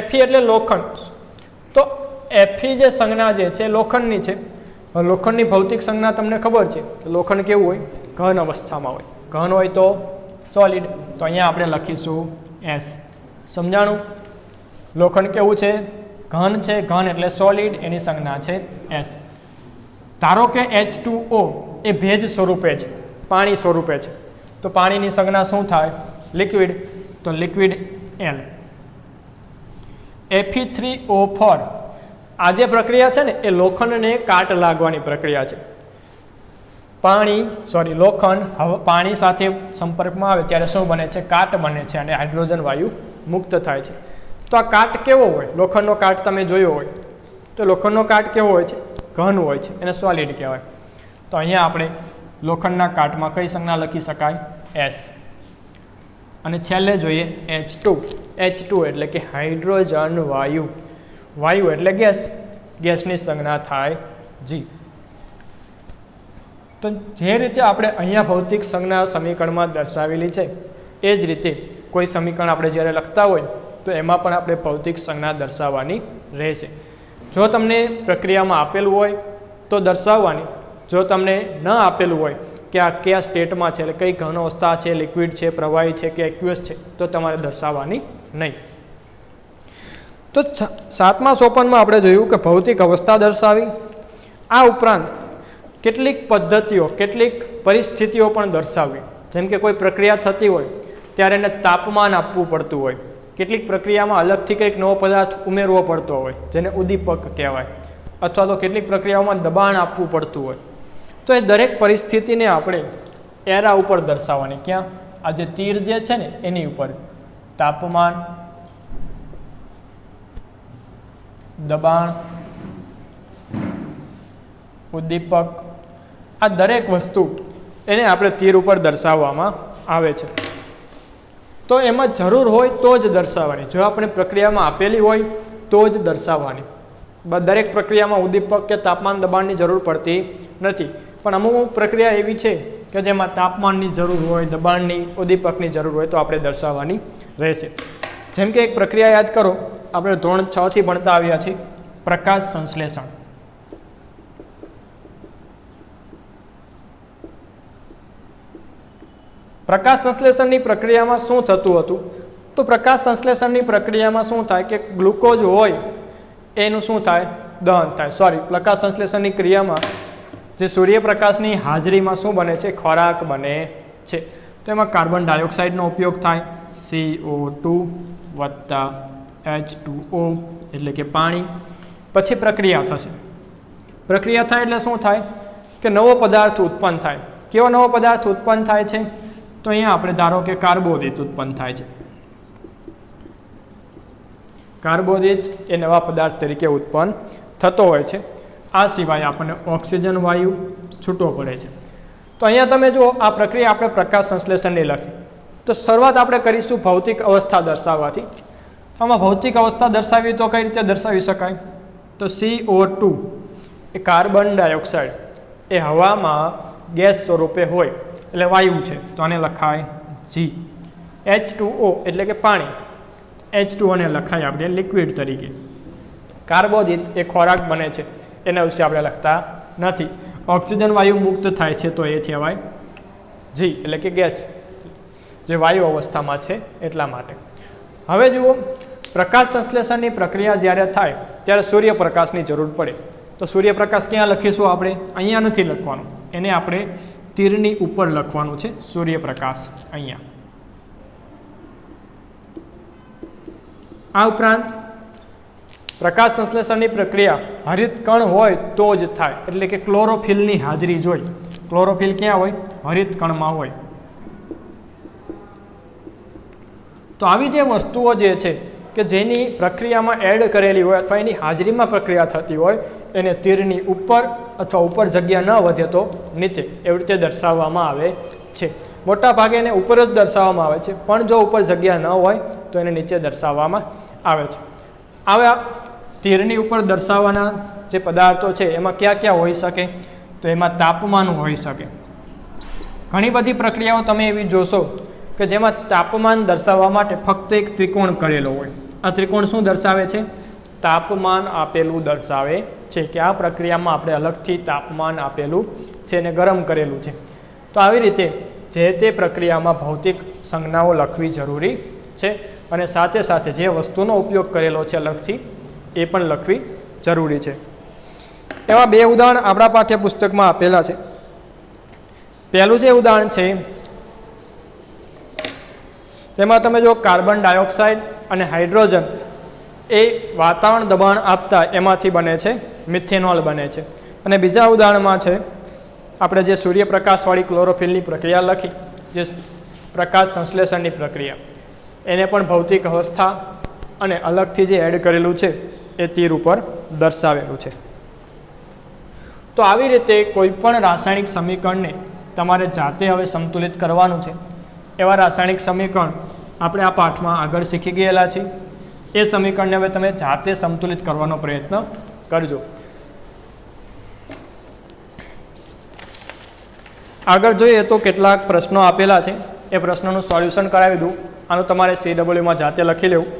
Fe એટલે લોખંડ. તો Fe જે સંજ્ઞા જે છે લોખંડની છે. લોખંડની ભૌતિક સંજ્ઞા તમને ખબર છે કે લોખંડ કેવું હોય? ઘન અવસ્થામાં હોય. ઘન હોય તો સોલિડ. તો અહીંયા આપણે લખીશું એસ. સમજાણું? લોખંડ કેવું છે? ઘન છે. ઘન એટલે સોલિડ, એની સંજ્ઞા છે એસ. ધારો કે H2O એ ભેજ સ્વરૂપે છે, પાણી સ્વરૂપે છે, તો પાણીની સંજ્ઞા શું થાય? લિક્વિડ, તો લિક્વિડ L. Fe3O4 આ જે પ્રક્રિયા છે ને એ લોખંડને કાટ લાગવાની પ્રક્રિયા છે. લોખંડ પાણી સાથે સંપર્કમાં આવે ત્યારે શું બને છે? કાટ બને છે અને હાઇડ્રોજન વાયુ મુક્ત થાય છે. તો આ કાટ કેવો હોય? લોખંડનો કાટ તમે જોયો હોય તો લોખંડનો કાટ કેવો હોય છે? ઘન હોય છે, એને સોલિડ કહેવાય. તો અહીંયા આપણે લોખંડના કાટમાં કઈ સંજ્ઞા લખી શકાય? એસ. અને છેલ્લે જોઈએ H2. H2 એટલે કે હાઇડ્રોજન વાયુ. વાયુ એટલે ગેસ, ગેસની સંજ્ઞા થાય G. તો જે રીતે આપણે અહીંયા ભૌતિક સંજ્ઞા સમીકરણમાં દર્શાવેલી છે એ જ રીતે કોઈ સમીકરણ આપણે જ્યારે લખતા હોય તો એમાં પણ આપણે ભૌતિક સંજ્ઞા દર્શાવવાની રહેશે. જો તમને પ્રક્રિયામાં આપેલું હોય તો દર્શાવવાની, જો તમને ન આપેલું હોય કે આ કયા સ્ટેટમાં છે, એટલે કઈ ઘન અવસ્થા છે, લિક્વિડ છે, પ્રવાહી છે કે એક્યુઅસ છે, તો તમારે દર્શાવવાની નહીં. તો 7મા સોપાનમાં આપણે જોયું કે ભૌતિક અવસ્થા દર્શાવી. આ ઉપરાંત કેટલીક પદ્ધતિઓ, કેટલીક પરિસ્થિતિઓ પણ દર્શાવવી. જેમ કે કોઈ પ્રક્રિયા થતી હોય ત્યારે એને તાપમાન આપવું પડતું હોય, કેટલીક પ્રક્રિયામાં અલગથી કંઈક નવો પદાર્થ ઉમેરવો પડતો હોય જેને ઉદ્દીપક કહેવાય, અથવા તો કેટલીક પ્રક્રિયાઓમાં દબાણ આપવું પડતું હોય. તો એ દરેક પરિસ્થિતિને આપણે એરા ઉપર દર્શાવવાની. ક્યાં? આ જે તીર જે છે ને એની ઉપર. તાપમાન, દબાણ, ઉદ્દીપક, આ દરેક વસ્તુ એને આપણે તીર ઉપર દર્શાવવામાં આવે છે. તો એમાં જરૂર હોય તો જ દર્શાવવાની. જો આપણે પ્રક્રિયામાં આપેલી હોય તો જ દર્શાવવાની. દરેક પ્રક્રિયામાં ઉદ્દીપક કે તાપમાન દબાણની જરૂર પડતી નથી. પણ અમુક પ્રક્રિયા એવી છે કે જેમાં તાપમાનની જરૂર હોય, દબાણની, ઉદ્દીપકની જરૂર હોય તો આપણે દર્શાવવાની રહેશે. જેમ કે એક પ્રક્રિયા યાદ કરો, આપણે ધોરણ 6 થી ભણતા આવ્યા છીએ, પ્રકાશ સંશ્લેષણ. પ્રકાશ સંશ્લેષણની પ્રક્રિયામાં શું થતું હતું? તો પ્રકાશ સંશ્લેષણની પ્રક્રિયામાં શું થાય કે ગ્લુકોઝ હોય એનું શું થાય? દહન થાય. પ્રકાશ સંશ્લેષણની ક્રિયામાં જે સૂર્યપ્રકાશની હાજરીમાં શું બને છે? ખોરાક બને છે. તો એમાં કાર્બન ડાયોક્સાઇડનો ઉપયોગ થાય, CO2 વત્તા H2O એટલે કે પાણી. પછી પ્રક્રિયા થશે. પ્રક્રિયા થાય એટલે શું થાય કે નવો પદાર્થ ઉત્પન્ન થાય. કેવો નવો પદાર્થ ઉત્પન્ન થાય છે? તો અહીંયા આપણે ધારો કે કાર્બોદિત ઉત્પન્ન થાય છે. કાર્બોદિત એ નવા પદાર્થ તરીકે ઉત્પન્ન થતો હોય છે. આ સિવાય આપણને ઓક્સિજન વાયુ છૂટો પડે છે. તો અહીંયા તમે જુઓ, આ પ્રક્રિયા આપણે પ્રકાશ સંશ્લેષણની લખી. તો શરૂઆત આપણે કરીશું ભૌતિક અવસ્થા દર્શાવવાથી. આમાં ભૌતિક અવસ્થા દર્શાવી તો કઈ રીતે દર્શાવી શકાય? તો CO2 એ કાર્બન ડાયોક્સાઇડ એ હવામાં ગેસ સ્વરૂપે હોય એટલે વાયુ છે, તો આને લખાય G. H2O એટલે કે પાણી, H2O ને લખાય આપણે લિક્વિડ તરીકે. કાર્બોદિત એ ખોરાક બને છે, એના વિશે આપણે લખતા નથી. ઓક્સિજન વાયુ મુક્ત થાય છે તો એ કહેવાય G એટલે કે ગેસ, જે વાયુ અવસ્થામાં છે એટલા માટે. હવે જુઓ, પ્રકાશ સંશ્લેષણની પ્રક્રિયા જ્યારે થાય ત્યારે સૂર્યપ્રકાશની જરૂર પડે. તો સૂર્યપ્રકાશ ક્યાં લખીશું આપણે? અહીંયા નથી લખવાનું, એને આપણે તીરની ઉપર લખવાનું છે. સૂર્યપ્રકાશ અહીંયા. આ ઉપરાંત પ્રકાશ સંશ્લેષણની પ્રક્રિયા હરિત કણ હોય તો જ થાય, એટલે કે ક્લોરોફિલની હાજરી જોઈ. ક્લોરોફિલ ક્યાં હોય? હરિત કણમાં હોય. તો આવી જે વસ્તુઓ જે છે કે જેની પ્રક્રિયામાં એડ કરેલી હોય અથવા એની હાજરીમાં પ્રક્રિયા થતી હોય એને તીરની ઉપર અથવા ઉપર જગ્યા ન વધે તો નીચે, એવી રીતે દર્શાવવામાં આવે છે. મોટા ભાગે એને ઉપર જ દર્શાવવામાં આવે છે, પણ જો ઉપર જગ્યા ન હોય તો એને નીચે દર્શાવવામાં આવે છે. હવે તીરની ઉપર દર્શાવવાના જે પદાર્થો છે એમાં ક્યાં ક્યાં હોઈ શકે? તો એમાં તાપમાન હોઈ શકે. ઘણી બધી પ્રક્રિયાઓ તમે એવી જોશો કે જેમાં તાપમાન દર્શાવવા માટે ફક્ત એક ત્રિકોણ કરેલો હોય. આ ત્રિકોણ શું દર્શાવે છે? તાપમાન આપેલું દર્શાવે છે કે આ પ્રક્રિયામાં આપણે અલગથી તાપમાન આપેલું છે અને ગરમ કરેલું છે. તો આવી રીતે જે તે પ્રક્રિયામાં ભૌતિક સંજ્ઞાઓ લખવી જરૂરી છે. અને સાથે સાથે જે વસ્તુનો ઉપયોગ કરેલો છે અલગથી એ પણ લખવી જરૂરી છે. એવા બે ઉદાહરણ આપણા પાઠ્યપુસ્તકમાં આપેલા છે. પહેલું જે ઉદાહરણ છે તેમાં તમે જો કાર્બન ડાયોક્સાઇડ અને હાઇડ્રોજન એ વાતાવરણ દબાણ આપતા એમાંથી બને છે મિથેનોલ બને છે. અને બીજા ઉદાહરણમાં છે આપણે જે સૂર્યપ્રકાશવાળી ક્લોરોફિલની પ્રક્રિયા લખી, જે પ્રકાશ સંશ્લેષણની પ્રક્રિયા, એને પણ ભૌતિક અવસ્થા અને અલગથી જે એડ કરેલું છે એ તીર ઉપર દર્શાવેલું છે. તો આવી રીતે કોઈ પણ રાસાયણિક સમીકરણને તમારે જાતે હવે સંતુલિત કરવાનું છે. એવા રાસાયણિક સમીકરણ આપણે આ પાઠમાં આગળ શીખી ગયેલા છીએ. એ સમીકરણને હવે તમે જાતે સંતુલિત કરવાનો પ્રયત્ન કરજો. આગળ જોઈએ તો કેટલાક પ્રશ્નો આપેલા છે, એ પ્રશ્નોનું સોલ્યુશન કરાવી દઉં. આનું તમારે CWમાં જાતે લખી લેવું.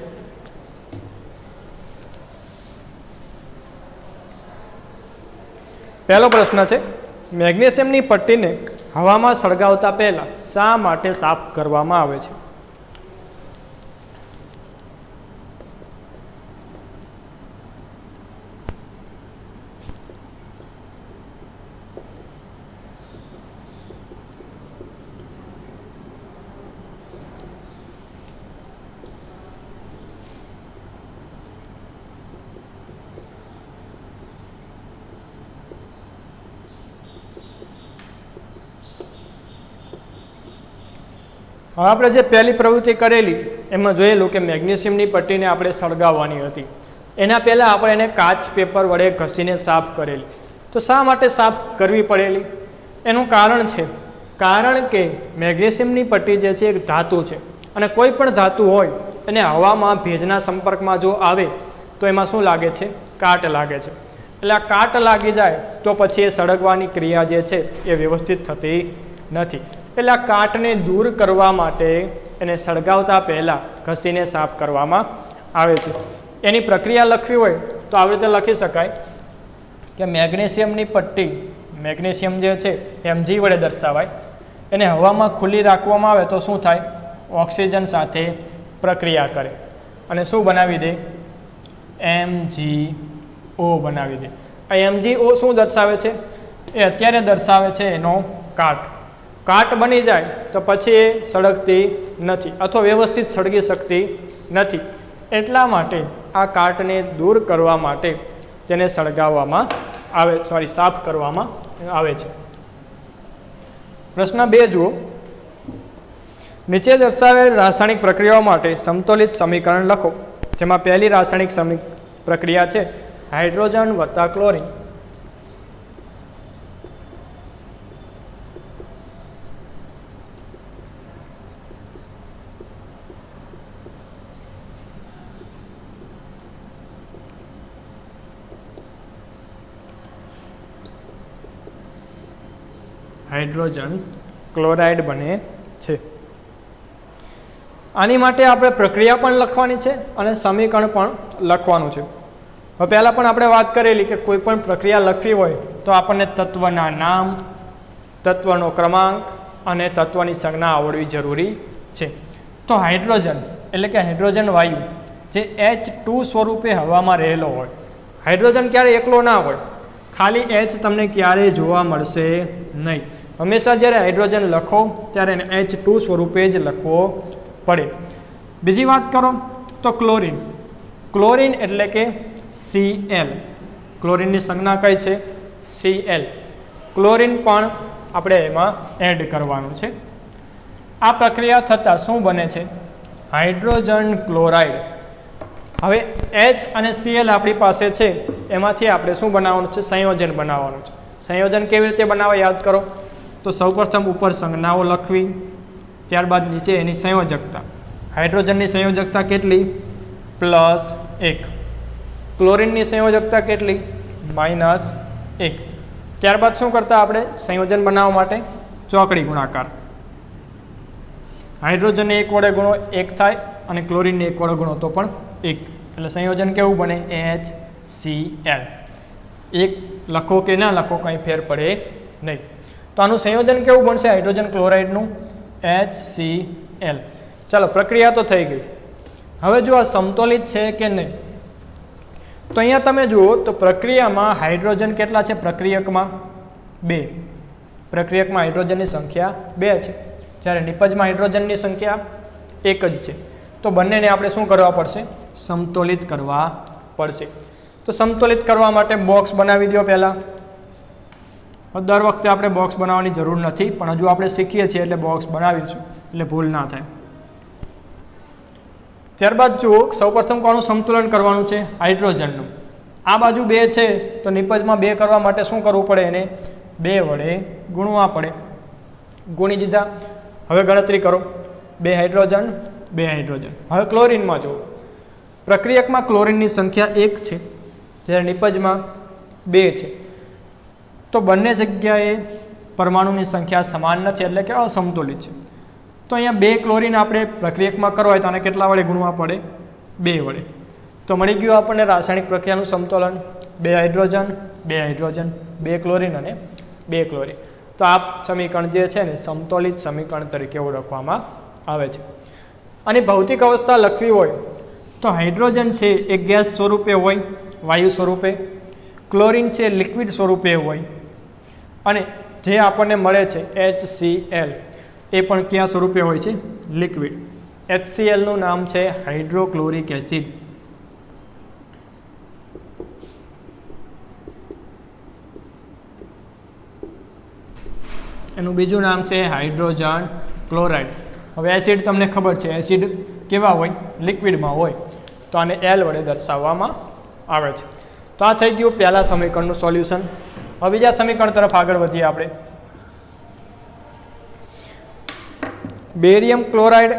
પહેલો પ્રશ્ન છે, મેગ્નેશિયમની પટ્ટીને હવામાં સળગાવતા પહેલા શા માટે સાફ કરવામાં આવે છે? હવે આપણે જે પહેલી પ્રવૃત્તિ કરેલી એમાં જોયેલું કે મેગ્નેશિયમની પટ્ટીને આપણે સળગાવવાની હતી. એના પહેલાં આપણે એને કાચ પેપર વડે ઘસીને સાફ કરેલી. તો શા માટે સાફ કરવી પડેલી? એનું કારણ છે, કારણ કે મેગ્નેશિયમની પટ્ટી જે છે એક ધાતુ છે, અને કોઈ પણ ધાતુ હોય એને હવામાં ભેજના સંપર્કમાં જો આવે તો એમાં શું લાગે છે? કાટ લાગે છે. એટલે આ કાટ લાગી જાય તો પછી એ સળગવાની ક્રિયા જે છે એ વ્યવસ્થિત થતી નથી. એટલે આ કાટને દૂર કરવા માટે એને સળગાવતા પહેલાં ઘસીને સાફ કરવામાં આવે છે. એની પ્રક્રિયા લખવી હોય તો આવી રીતે લખી શકાય કે મેગ્નેશિયમની પટ્ટી, મેગ્નેશિયમ જે છે Mg વડે દર્શાવાય. એને હવામાં ખુલ્લી રાખવામાં આવે તો શું થાય? ઓક્સિજન સાથે પ્રક્રિયા કરે અને શું બનાવી દે? MgO બનાવી દે. આ MgO શું દર્શાવે છે? એ અત્યારે દર્શાવે છે એનો કાટ. કાટ બની જાય તો પછી એ સળગતી નથી અથવા વ્યવસ્થિત સળગી શકતી નથી. એટલા માટે આ કાટને દૂર કરવા માટે તેને સળગાવવામાં આવે, સાફ કરવામાં આવે છે. પ્રશ્ન 2 જુઓ. નીચે દર્શાવેલ રાસાયણિક પ્રક્રિયાઓ માટે સમતોલિત સમીકરણ લખો. જેમાં પહેલી રાસાયણિક પ્રક્રિયા છે હાઇડ્રોજન વત્તા ક્લોરીન. હાઇડ્રોજન ક્લોરાઇડ બને છે. આની માટે આપણે પ્રક્રિયા પણ લખવાની છે અને સમીકરણ પણ લખવાનું છે. હવે પહેલાં પણ આપણે વાત કરેલી કે કોઈ પણ પ્રક્રિયા લખવી હોય તો આપણને તત્વના નામ, તત્વનો ક્રમાંક અને તત્વની સંજ્ઞા આવડવી જરૂરી છે. તો હાઇડ્રોજન એટલે કે હાઇડ્રોજન વાયુ જે H2 સ્વરૂપે હવામાં રહેલો હોય. હાઇડ્રોજન ક્યારે એકલો ના હોય, ખાલી H તમને ક્યારેય જોવા મળશે નહીં. હંમેશા જ્યારે હાઇડ્રોજન લખો ત્યારે એને H2 સ્વરૂપે જ લખવો પડે. બીજી વાત કરો તો ક્લોરીન. ક્લોરીન એટલે કે Cl. ક્લોરીનની સંજ્ઞા કઈ છે? Cl. ક્લોરીન પણ આપણે એમાં એડ કરવાનું છે. આ પ્રક્રિયા થતાં શું બને છે? Hydrogen chloride. હવે H અને Cl આપણી પાસે છે, એમાંથી આપણે શું બનાવવાનું છે? સંયોજન બનાવવાનું છે. સંયોજન કેવી રીતે બનાવવા યાદ કરો તો સૌપ્રથમ ઉપર સંજ્ઞાઓ લખવી, ત્યારબાદ નીચે એની સંયોજકતા. હાઇડ્રોજનની સંયોજકતા કેટલી? +1. ક્લોરીનની સંયોજકતા કેટલી? -1. ત્યારબાદ શું કરતા આપણે સંયોજન બનાવવા માટે? ચોકડી ગુણાકાર. હાઇડ્રોજનને 1 વડે ગુણો 1 થાય અને ક્લોરીનને 1 વડે ગુણો તો પણ 1. એટલે સંયોજન કેવું બને? HCl. 1 લખો કે ના લખો કંઈ ફેર પડે નહીં. તો આનું સંયોજન કેવું બનશે હાઇડ્રોજન ક્લોરાઇડનું? HCl. ચાલો પ્રક્રિયા તો થઈ ગઈ. હવે જો આ સમતોલિત છે કે નહીં, તો અહીંયા તમે જુઓ તો પ્રક્રિયામાં હાઇડ્રોજન કેટલા છે? પ્રક્રિયકમાં 2. પ્રક્રિયકમાં હાઇડ્રોજનની સંખ્યા 2 છે, જ્યારે નિપજમાં હાઇડ્રોજનની સંખ્યા 1 જ છે. તો બંનેને આપણે શું કરવા પડશે? સમતોલિત કરવા પડશે. તો સમતોલિત કરવા માટે બોક્સ બનાવી દો પહેલાં. દર વખતે આપણે બોક્સ બનાવવાની જરૂર નથી, પણ હજુ આપણે શીખીએ છીએ એટલે બોક્સ બનાવીશું એટલે ભૂલ ના થાય. ત્યારબાદ જુઓ, સૌપ્રથમ કોનું સંતુલન કરવાનું છે? હાઇડ્રોજનનું. આ બાજુ 2 છે તો નિપજમાં 2 કરવા માટે શું કરવું પડે? એને 2 વડે ગુણવા પડે. ગુણી દીધા. હવે ગણતરી કરો. 2 હાઇડ્રોજન 2 હાઇડ્રોજન. હવે ક્લોરિનમાં જુઓ, પ્રક્રિયકમાં ક્લોરિનની સંખ્યા 1 છે, જ્યારે નિપજમાં 2 છે. તો બંને જગ્યાએ પરમાણુની સંખ્યા સમાન નથી, એટલે કે અસમતુલિત છે. તો અહીંયા 2 ક્લોરિન આપણે પ્રક્રિયકમાં કરવો હોય તો આને કેટલા વડે ગુણવા પડે? 2 વડે. તો મળી ગયું આપણને રાસાયણિક પ્રક્રિયાનું સમતોલન. 2 હાઇડ્રોજન 2 હાઇડ્રોજન, 2 ક્લોરિન અને 2 ક્લોરિન. તો આ સમીકરણ જે છે ને સમતોલિત સમીકરણ તરીકે ઓળખવામાં આવે છે. અને ભૌતિક અવસ્થા લખવી હોય તો હાઇડ્રોજન છે એ ગેસ સ્વરૂપે હોય, વાયુ સ્વરૂપે. ક્લોરિન છે લિક્વિડ સ્વરૂપે હોય. અને જે આપણને મળે છે HCl એ પણ કયા સ્વરૂપે હોય છે? લિક્વિડ. HClનું નામ છે હાઇડ્રોક્લોરિક એસિડ. એનું બીજું નામ છે હાઇડ્રોજન ક્લોરાઇડ. હવે એસિડ તમને ખબર છે, એસિડ કેવા હોય? લિક્વિડમાં હોય. તો આને L વડે દર્શાવવામાં આવે છે. તો આ થઈ ગયું પહેલા સમીકરણનું સોલ્યુશન. હવે બીજા સમીકરણ તરફ આગળ વધીએ આપણે. Barium chloride,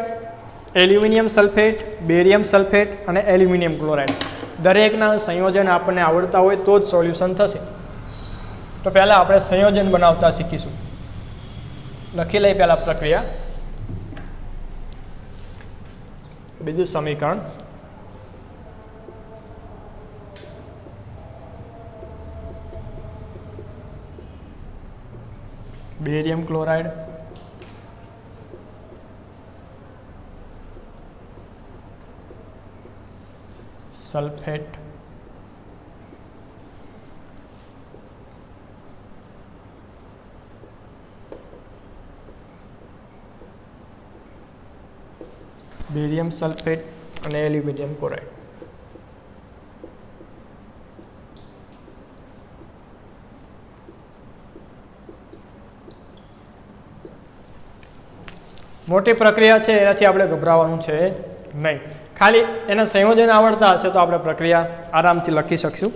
aluminium sulphate, barium sulphate અને એલ્યુમિનિયમ ક્લોરાઇડ દરેકના સંયોજન આપણને આવડતા હોય તો જ સોલ્યુશન થશે. તો પહેલાં આપણે સંયોજન બનાવતા શીખીશું. લખી લઈ પહેલાં પ્રક્રિયા. બીજું સમીકરણ. Barium chloride, sulphate, barium sulphate અને એલ્યુમિનિયમ ક્લોરાઇડ. મોટી પ્રક્રિયા છે, એનાથી આપણે ગભરાવાનું છે નહીં. ખાલી એના સંયોજન આવડતા હશે તો આપણે પ્રક્રિયા આરામથી લખી શકશું.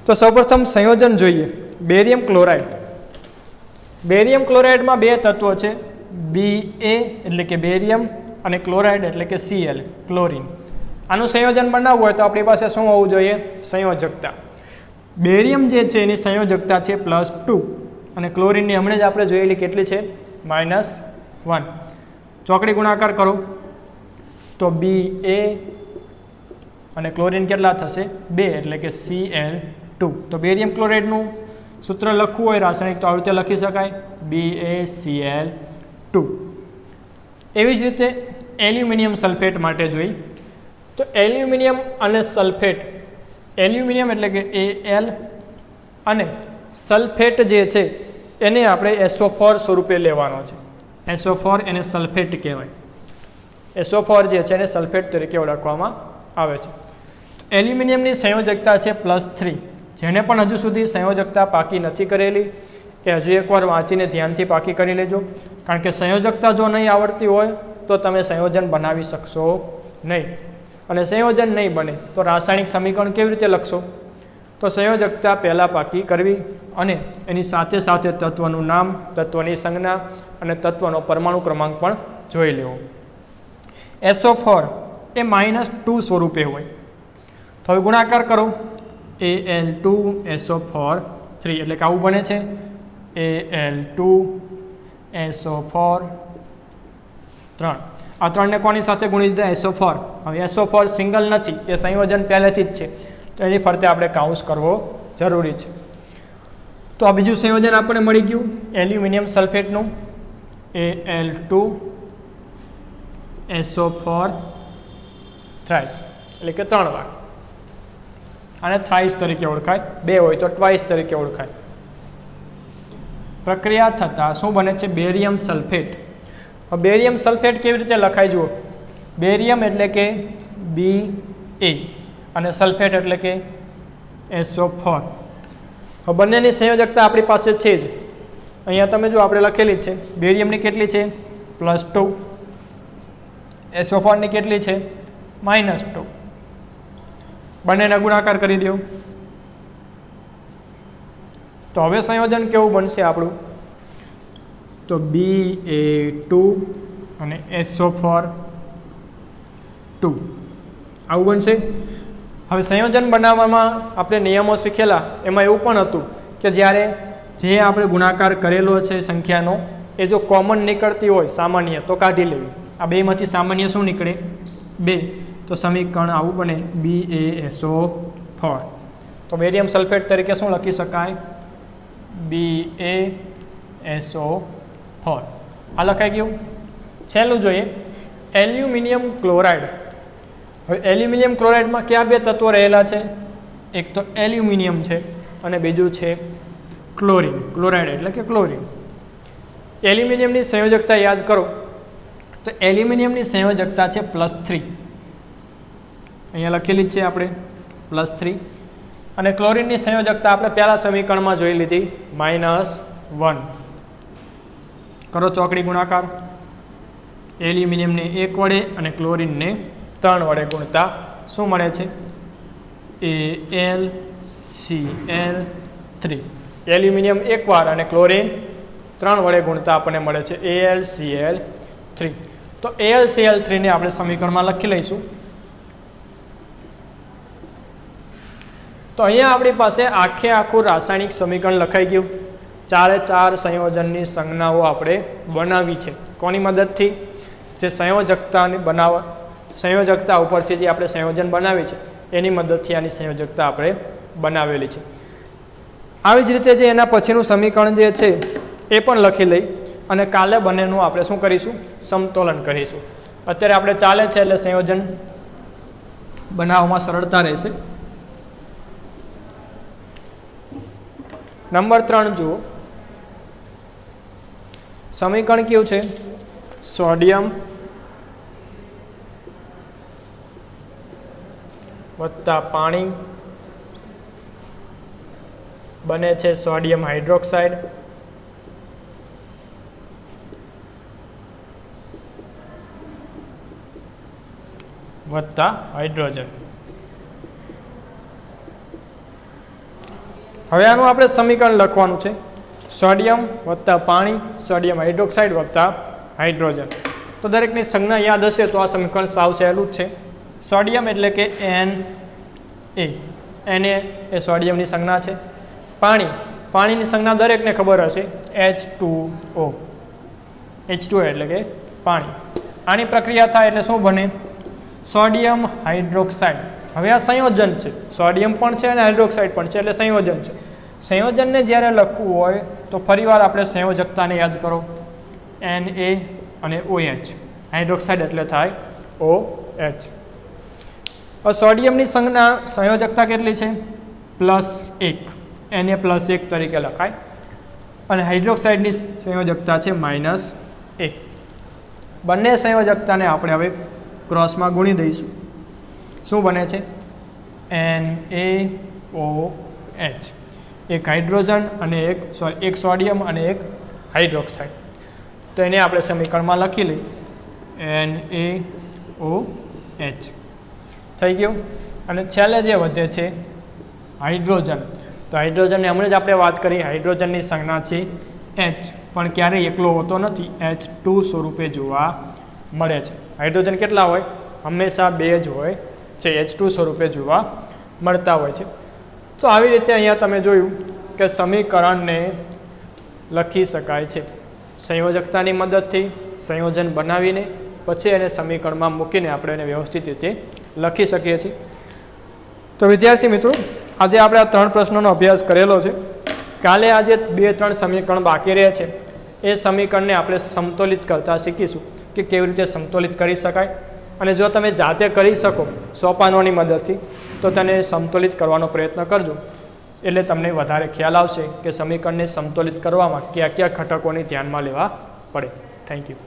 તો સૌપ્રથમ સંયોજન જોઈએ. Barium chloride. બેરિયમ ક્લોરાઇડમાં 2 તત્વો છે, Ba એટલે કે બેરિયમ અને ક્લોરાઇડ એટલે કે Cl ક્લોરિન. આનું સંયોજન બનાવવું હોય તો આપણી પાસે શું હોવું જોઈએ? સંયોજકતા. બેરિયમ જે છે એની સંયોજકતા છે +2 અને ક્લોરિનની હમણાં જ આપણે જોયેલી કેટલી છે? -1. ચોકડી ગુણાકાર કરો તો Ba અને ક્લોરિન કેટલા થશે? 2 એટલે કે Cl2. તો બેરિયમ ક્લોરાઇડનું સૂત્ર લખવું હોય રાસાયણિક તો આવી રીતે લખી શકાય, BaCl2. એવી જ રીતે એલ્યુમિનિયમ સલ્ફેટ માટે જોઈ તો એલ્યુમિનિયમ અને સલ્ફેટ, એલ્યુમિનિયમ એટલે કે Al અને સલ્ફેટ જે છે એને આપણે SO4 સ્વરૂપે લેવાનો છે. SO4 એને સલ્ફેટ કહેવાય. SO4 જે છે એને સલ્ફેટ તરીકે ઓળખવામાં આવે છે. એલ્યુમિનિયમની સંયોજકતા છે +3. જેને પણ હજુ સુધી સંયોજકતા પાકી નથી કરેલી એ હજુ એકવાર વાંચીને ધ્યાનથી પાકી કરી લેજો. કારણ કે સંયોજકતા જો નહીં આવડતી હોય તો તમે સંયોજન બનાવી શકશો નહીં. અને સંયોજન નહીં બને તો રાસાયણિક સમીકરણ કેવી રીતે લખશો? તો સંયોજકતા પહેલાં પાકી કરવી અને એની સાથે સાથે તત્વનું નામ, તત્વની સંજ્ઞા અને તત્વનો પરમાણુ ક્રમાંક પણ જોઈ લેવો. SO4 એ -2 સ્વરૂપે હોય. તો હવે ગુણાકાર કરો. Al2SO4 3 એટલે કે આવું બને છે Al2SO4 3. આ 3 ને કોની સાથે ગુણી દીધા? SO4. હવે SO4 સિંગલ નથી, એ સંયોજન પહેલેથી જ છે તો એની ફરતે આપણે કાઉન્સ કરવો જરૂરી છે. તો આ બીજું સંયોજન આપણે મળી ગયું એલ્યુમિનિયમ સલ્ફેટનું Al2SO4 થ્રાઇસ એટલે કે 3 વાર. આને થ્રાઇસ તરીકે ઓળખાય, 2 હોય તો ટ્વાઇસ તરીકે ઓળખાય. પ્રક્રિયા થતાં શું બને છે? Barium sulphate. હવે બેરિયમ સલ્ફેટ કેવી રીતે લખાય જુઓ. બેરિયમ એટલે કે Ba અને સલ્ફેટ એટલે કે SO4. હવે બંનેની સંયોજકતા આપણી પાસે છે જ. અહીંયા તમે જો આપણે લખેલી છે. બેરિયમની કેટલી છે? +2. SO4 ની કેટલી છે? -2. બંનેના ગુણાકાર કરી દો. તો હવે સંયોજન કેવું બનશે આપણું? તો Ba2 અને SO4 2 આવું બનશે. હવે સંયોજન બનાવવામાં આપણે નિયમો શીખેલા, એમાં એવું પણ હતું કે જ્યારે જે આપણે ગુણાકાર કરેલો છે સંખ્યાનો એ જો કોમન નીકળતી હોય સામાન્ય તો કાઢી લેવી. આ બેમાંથી સામાન્ય શું નીકળે? 2. તો સમીકરણ આવું બને BaSO4. તો બેરિયમ સલ્ફેટ તરીકે શું લખી શકાય? BaSO4. આ લખાઈ ગયું. છેલ્લું જોઈએ એલ્યુમિનિયમ ક્લોરાઇડ. હવે એલ્યુમિનિયમ ક્લોરાઇડમાં કયા 2 તત્વો રહેલા છે? એક તો એલ્યુમિનિયમ છે અને બીજું છે ક્લોરિન. ક્લોરાઇડ એટલે કે ક્લોરિન. એલ્યુમિનિયમની સંયોજકતા યાદ કરો તો એલ્યુમિનિયમની સંયોજકતા છે +3. અહીંયા લખેલી જ છે આપણે +3. અને ક્લોરિનની સંયોજકતા આપણે પહેલા સમીકરણમાં જોઈ લીધી -1. કરો ચોકડી ગુણાકાર. એલ્યુમિનિયમને 1 વડે અને ક્લોરિનને 3 વડે ગુણતા શું મળે છે? AlCl3. એલ્યુમિનિયમ 1 વાર અને ક્લોરિન 3 વડે ગુણતા આપણને મળે છે AlCl3. તો AlCl3 ને આપણે સમીકરણમાં લખી લઈશું. તો અહીંયા આપણી પાસે આખું રાસાયણિક સમીકરણ લખાઈ ગયું. 4 સંયોજનની સંજ્ઞાઓ આપણે બનાવી છે. કોની મદદથી? જે સંયોજકતા ઉપરથી જે આપણે સંયોજન બનાવી છે એની મદદથી આની સંયોજકતા આપણે બનાવેલી છે. આવી જ રીતે જે એના પછીનું સમીકરણ જે છે એ પણ લખી લઈ અને કાલે બંનેનું આપણે શું કરીશું? સમતોલન કરીશું. અત્યારે આપણે ચાલે છે એટલે સંયોજન બનાવવામાં સરળતા રહેશે. નંબર 3 જુઓ. સમીકરણ કેવું છે? સોડિયમ વત્તા પાણી બને છે સોડિયમ હાઇડ્રોક્સાઇડ વત્તા હાઇડ્રોજન. હવે આનું આપણે સમીકરણ લખવાનું છે. સોડિયમ વત્તા પાણી, સોડિયમ હાઇડ્રોક્સાઇડ વત્તા હાઇડ્રોજન. તો દરેકની સંજ્ઞા યાદ હશે તો આ સમીકરણ સાવ સહેલું જ છે. સોડિયમ એટલે કે Na એ સોડિયમની સંજ્ઞા છે. પાણીની સંજ્ઞા દરેકને ખબર હશે H2O. H2O એટલે કે પાણી. આની પ્રક્રિયા થાય એટલે શું બને? Sodium hydroxide. હવે આ સંયોજન છે. સોડિયમ પણ છે અને હાઇડ્રોક્સાઇડ પણ છે એટલે સંયોજન છે. સંયોજનને જ્યારે લખવું હોય તો ફરીવાર આપણે સંયોજકતાને યાદ કરો. Na અને OH. હાઇડ્રોક્સાઇડ એટલે થાય OH. સોડિયમની સંયોજકતા કેટલી છે? +1. Na +1 તરીકે લખાય. અને હાઇડ્રોક્સાઇડની સંયોજકતા છે -1. બંને સંયોજકતાને આપણે હવે ક્રોસમાં ગુણી દઈશું. શું બને છે? NaOH. એક હાઇડ્રોજન અને એક સોડિયમ અને એક હાઇડ્રોક્સાઇડ. તો એને આપણે સમીકરણમાં લખી લઈએ NaOH. થઈ ગયું. અને છેલ્લે જે વધે છે હાઇડ્રોજન. તો હાઇડ્રોજનની હમણાં જ આપણે વાત કરી. હાઇડ્રોજનની સંજ્ઞા છે H, પણ ક્યારેય એકલો હોતો નથી. H2 સ્વરૂપે જોવા મળે છે. હાઇડ્રોજન કેટલા હોય? હંમેશા 2 જ હોય છે. H2 સ્વરૂપે જોવા મળતા હોય છે. તો આવી રીતે અહીંયા તમે જોયું કે સમીકરણને લખી શકાય છે સંયોજકતાની મદદથી. સંયોજન બનાવીને પછી એને સમીકરણમાં મૂકીને આપણે એને વ્યવસ્થિત રીતે લખી શકીએ છીએ. તો વિદ્યાર્થી મિત્રો, આજે આપણે આ 3 પ્રશ્નોનો અભ્યાસ કરેલો છે. કાલે આજે 2-3 સમીકરણ બાકી રહે છે એ સમીકરણને આપણે સમતોલિત કરતા શીખીશું કે કેવી રીતે સમતોલિત કરી શકાય. અને જો તમે જાતે કરી શકો સોપાનોની મદદથી તો તેને સમતોલિત કરવાનો પ્રયત્ન કરજો, એટલે તમને વધારે ખ્યાલ આવશે કે સમીકરણને સમતોલિત કરવામાં કયા કયા ઘટકોને ધ્યાનમાં લેવા પડે. Thank you.